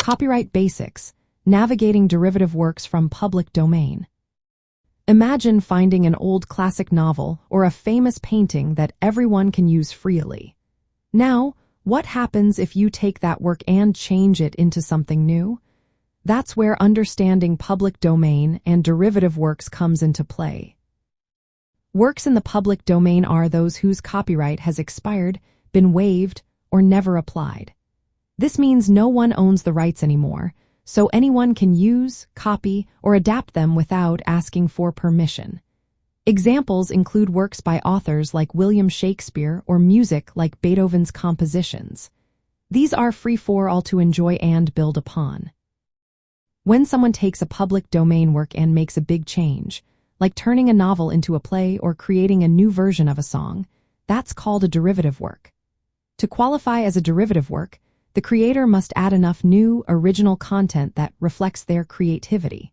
Copyright basics: navigating derivative works from public domain. Imagine finding an old classic novel or a famous painting that everyone can use freely. Now, what happens if you take that work and change it into something new? That's where understanding public domain and derivative works comes into play. Works in the public domain are those whose copyright has expired, been waived, or never applied. This means no one owns the rights anymore, so anyone can use, copy, or adapt them without asking for permission. Examples include works by authors like William Shakespeare or music like Beethoven's compositions. These are free for all to enjoy and build upon. When someone takes a public domain work and makes a big change, like turning a novel into a play or creating a new version of a song, that's called a derivative work. To qualify as a derivative work, the creator must add enough new, original content that reflects their creativity.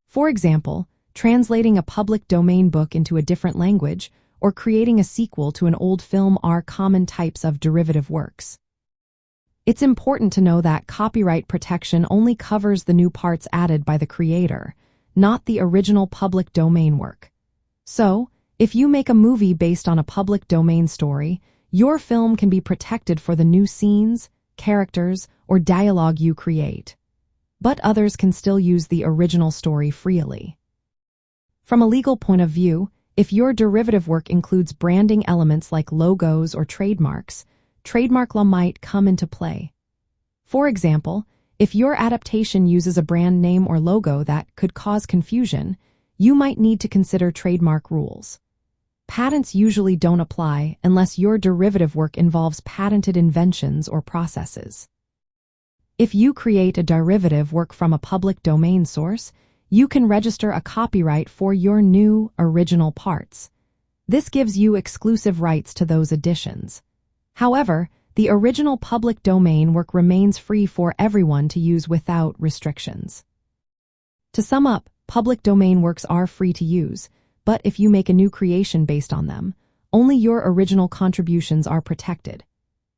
For example, translating a public domain book into a different language or creating a sequel to an old film are common types of derivative works. It's important to know that copyright protection only covers the new parts added by the creator, not the original public domain work. So, if you make a movie based on a public domain story, your film can be protected for the new scenes, characters, or dialogue you create. But others can still use the original story freely. From a legal point of view, if your derivative work includes branding elements like logos or trademarks, trademark law might come into play. For example, if your adaptation uses a brand name or logo that could cause confusion, you might need to consider trademark rules. Patents usually don't apply unless your derivative work involves patented inventions or processes. If you create a derivative work from a public domain source, you can register a copyright for your new, original parts. This gives you exclusive rights to those additions. However, the original public domain work remains free for everyone to use without restrictions. To sum up, public domain works are free to use, but if you make a new creation based on them, only your original contributions are protected.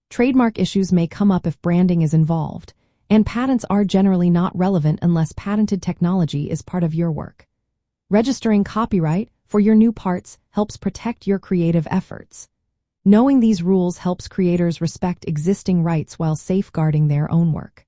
Trademark issues may come up if branding is involved, and patents are generally not relevant unless patented technology is part of your work. Registering copyright for your new parts helps protect your creative efforts. Knowing these rules helps creators respect existing rights while safeguarding their own work.